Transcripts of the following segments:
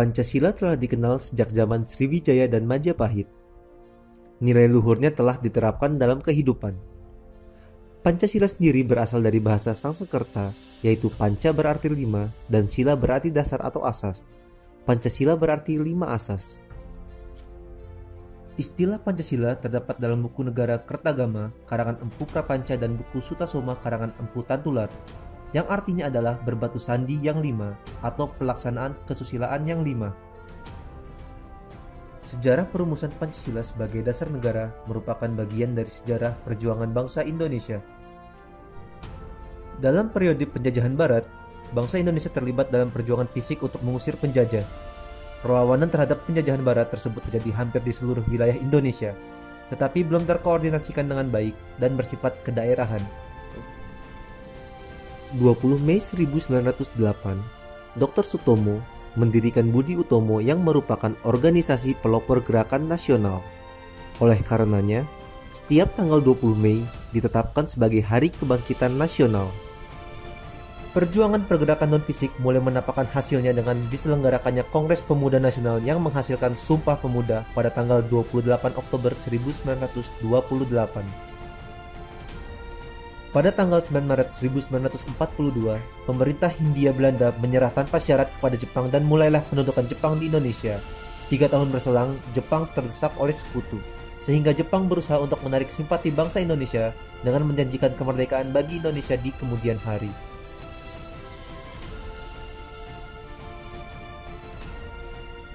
Pancasila telah dikenal sejak zaman Sriwijaya dan Majapahit. Nilai luhurnya telah diterapkan dalam kehidupan. Pancasila sendiri berasal dari bahasa Sanskerta, yaitu panca berarti 5 dan sila berarti dasar atau asas. Pancasila berarti 5 asas. Istilah Pancasila terdapat dalam buku Negara Kertagama karangan Empu Prapanca dan buku Sutasoma karangan Empu Tantular, yang artinya adalah berbatu sandi yang 5 atau pelaksanaan kesusilaan yang 5. Sejarah perumusan Pancasila sebagai dasar negara merupakan bagian dari sejarah perjuangan bangsa Indonesia. Dalam periode penjajahan Barat, bangsa Indonesia terlibat dalam perjuangan fisik untuk mengusir penjajah. Perlawanan terhadap penjajahan Barat tersebut terjadi hampir di seluruh wilayah Indonesia, tetapi belum terkoordinasikan dengan baik dan bersifat kedaerahan. 20 Mei 1908, Dr. Sutomo mendirikan Budi Utomo yang merupakan organisasi pelopor gerakan nasional. Oleh karenanya, setiap tanggal 20 Mei ditetapkan sebagai Hari Kebangkitan Nasional. Perjuangan pergerakan non-fisik mulai menampakkan hasilnya dengan diselenggarakannya Kongres Pemuda Nasional yang menghasilkan Sumpah Pemuda pada tanggal 28 Oktober 1928. Pada tanggal 9 Maret 1942, pemerintah Hindia Belanda menyerah tanpa syarat kepada Jepang dan mulailah pendudukan Jepang di Indonesia. 3 tahun berselang, Jepang terdesak oleh sekutu, sehingga Jepang berusaha untuk menarik simpati bangsa Indonesia dengan menjanjikan kemerdekaan bagi Indonesia di kemudian hari.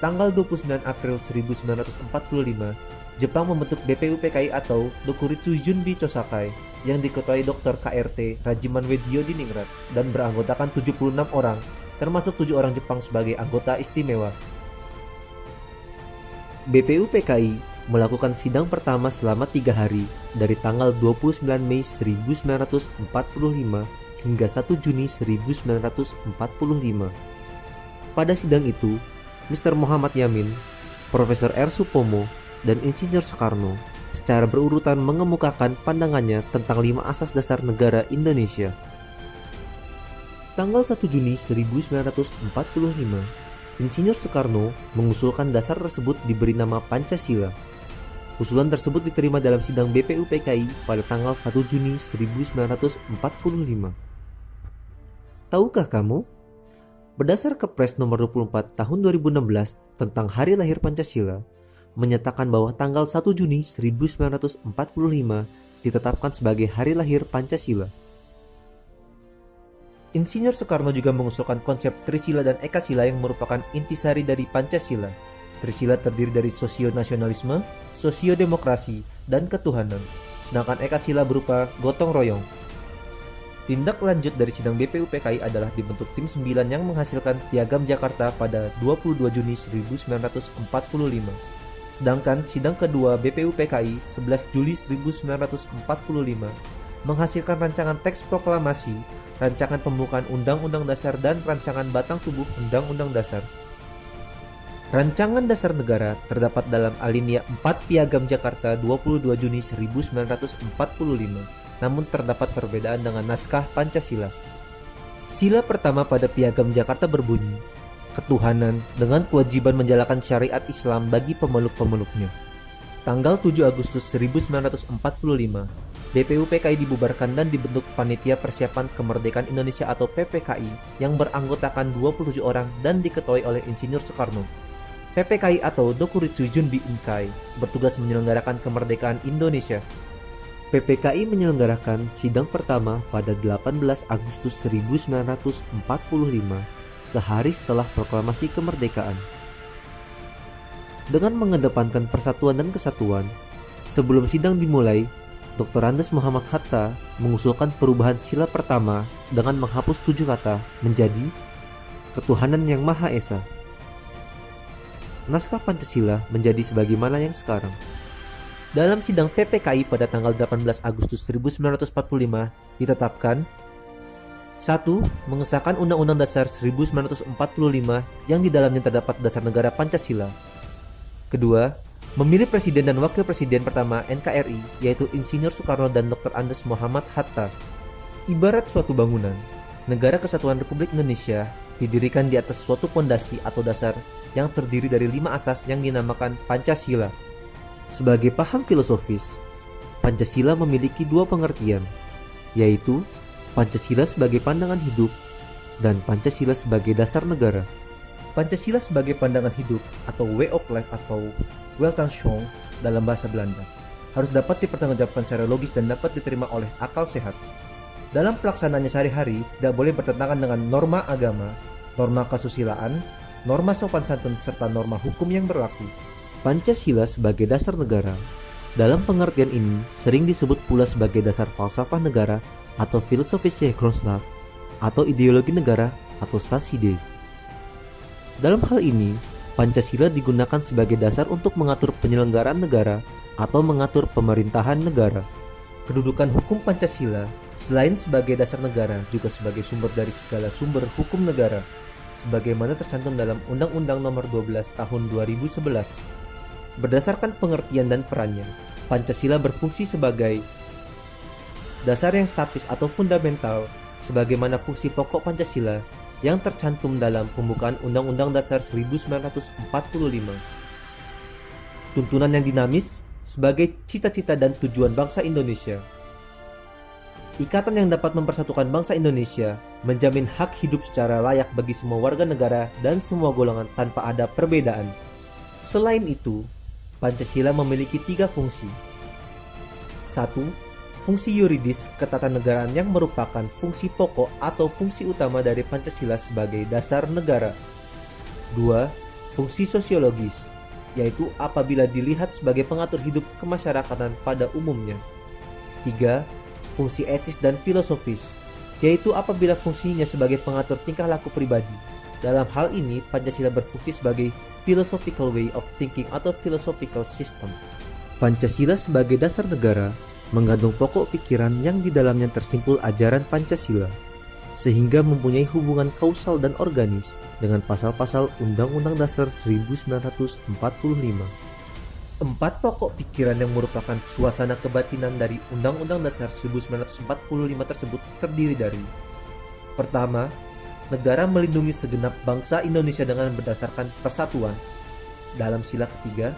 Tanggal 29 April 1945, Jepang membentuk BPUPKI atau Dokuritsu Junbi Chosakai yang diketuai Dr. KRT Rajiman Weddio Diningrat dan beranggotakan 76 orang, termasuk 7 orang Jepang sebagai anggota istimewa. BPUPKI melakukan sidang pertama selama 3 hari dari tanggal 29 Mei 1945 hingga 1 Juni 1945. Pada sidang itu, Mr. Muhammad Yamin, Profesor R. Supomo, dan Insinyur Soekarno secara berurutan mengemukakan pandangannya tentang 5 asas dasar negara Indonesia. Tanggal 1 Juni 1945, Insinyur Soekarno mengusulkan dasar tersebut diberi nama Pancasila. Usulan tersebut diterima dalam sidang BPUPKI pada tanggal 1 Juni 1945. Tahukah kamu? Berdasar Kepres nomor 24 tahun 2016 tentang Hari Lahir Pancasila, menyatakan bahwa tanggal 1 Juni 1945 ditetapkan sebagai Hari Lahir Pancasila. Insinyur Soekarno juga mengusulkan konsep Trisila dan Ekasila yang merupakan intisari dari Pancasila. Trisila terdiri dari sosio-nasionalisme, sosio-demokrasi, dan ketuhanan, sedangkan Ekasila berupa gotong royong. Tindak lanjut dari sidang BPUPKI adalah dibentuk tim 9 yang menghasilkan Piagam Jakarta pada 22 Juni 1945. Sedangkan sidang kedua BPUPKI 11 Juli 1945 menghasilkan rancangan teks proklamasi, rancangan pembukaan Undang-Undang Dasar dan rancangan batang tubuh Undang-Undang Dasar. Rancangan Dasar Negara terdapat dalam alinea 4 Piagam Jakarta 22 Juni 1945, namun terdapat perbedaan dengan naskah Pancasila. Sila pertama pada Piagam Jakarta berbunyi, ketuhanan dengan kewajiban menjalankan syariat Islam bagi pemeluk-pemeluknya. Tanggal 7 Agustus 1945, BPUPKI dibubarkan dan dibentuk Panitia Persiapan Kemerdekaan Indonesia atau PPKI yang beranggotakan 27 orang dan diketuai oleh Insinyur Soekarno. PPKI atau Dokuritsu Junbi Inkai bertugas menyelenggarakan kemerdekaan Indonesia. PPKI menyelenggarakan sidang pertama pada 18 Agustus 1945, sehari setelah proklamasi kemerdekaan. Dengan mengedepankan persatuan dan kesatuan, sebelum sidang dimulai, Dr. Andes Muhammad Hatta mengusulkan perubahan sila pertama dengan menghapus 7 kata menjadi ketuhanan yang Maha Esa. Naskah Pancasila menjadi sebagaimana yang sekarang. Dalam sidang PPKI pada tanggal 18 Agustus 1945 ditetapkan 1. Mengesahkan Undang-Undang Dasar 1945 yang di dalamnya terdapat dasar negara Pancasila. Kedua, memilih Presiden dan Wakil Presiden pertama NKRI yaitu Insinyur Soekarno dan Dr. Andes Muhammad Hatta. Ibarat suatu bangunan, Negara Kesatuan Republik Indonesia didirikan di atas suatu pondasi atau dasar yang terdiri dari 5 asas yang dinamakan Pancasila. Sebagai paham filosofis, Pancasila memiliki 2 pengertian, yaitu Pancasila sebagai pandangan hidup dan Pancasila sebagai dasar negara. Pancasila sebagai pandangan hidup atau way of life atau Weltanschauung dalam bahasa Belanda harus dapat dipertanggungjawabkan secara logis dan dapat diterima oleh akal sehat. Dalam pelaksanaannya sehari-hari tidak boleh bertentangan dengan norma agama, norma kesusilaan, norma sopan santun serta norma hukum yang berlaku. Pancasila sebagai dasar negara. Dalam pengertian ini sering disebut pula sebagai dasar falsafah negara atau filosofische grondslag atau ideologi negara atau Staatsidee. Dalam hal ini, Pancasila digunakan sebagai dasar untuk mengatur penyelenggaraan negara atau mengatur pemerintahan negara. Kedudukan hukum Pancasila selain sebagai dasar negara juga sebagai sumber dari segala sumber hukum negara, sebagaimana tercantum dalam Undang-Undang Nomor 12 Tahun 2011. Berdasarkan pengertian dan perannya, Pancasila berfungsi sebagai dasar yang statis atau fundamental, sebagaimana fungsi pokok Pancasila yang tercantum dalam pembukaan Undang-Undang Dasar 1945. Tuntunan yang dinamis sebagai cita-cita dan tujuan bangsa Indonesia. Ikatan yang dapat mempersatukan bangsa Indonesia, menjamin hak hidup secara layak bagi semua warga negara dan semua golongan tanpa ada perbedaan. Selain itu, Pancasila memiliki 3 fungsi. 1. Fungsi yuridis ketatanegaraan yang merupakan fungsi pokok atau fungsi utama dari Pancasila sebagai dasar negara. 2. Fungsi sosiologis, yaitu apabila dilihat sebagai pengatur hidup kemasyarakatan pada umumnya. 3. Fungsi etis dan filosofis, yaitu apabila fungsinya sebagai pengatur tingkah laku pribadi. Dalam hal ini, Pancasila berfungsi sebagai philosophical way of thinking atau philosophical system. Pancasila sebagai dasar negara mengandung pokok pikiran yang di dalamnya tersimpul ajaran Pancasila, sehingga mempunyai hubungan kausal dan organis dengan pasal-pasal Undang-Undang Dasar 1945. 4 pokok pikiran yang merupakan suasana kebatinan dari Undang-Undang Dasar 1945 tersebut terdiri dari: pertama, negara melindungi segenap bangsa Indonesia dengan berdasarkan persatuan dalam sila ketiga.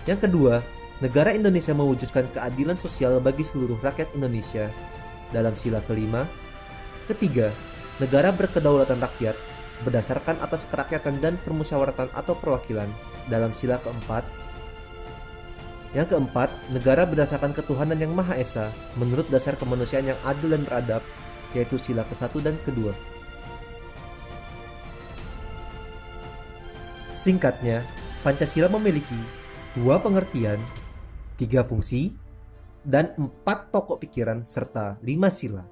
Yang kedua, negara Indonesia mewujudkan keadilan sosial bagi seluruh rakyat Indonesia dalam sila kelima. Ketiga, negara berkedaulatan rakyat berdasarkan atas kerakyatan dan permusyawaratan atau perwakilan dalam sila keempat. Yang keempat, negara berdasarkan ketuhanan yang Maha Esa menurut dasar kemanusiaan yang adil dan beradab, yaitu sila ke-1 dan ke-2. Singkatnya, Pancasila memiliki 2 pengertian, 3 fungsi, dan 4 pokok pikiran serta 5 sila.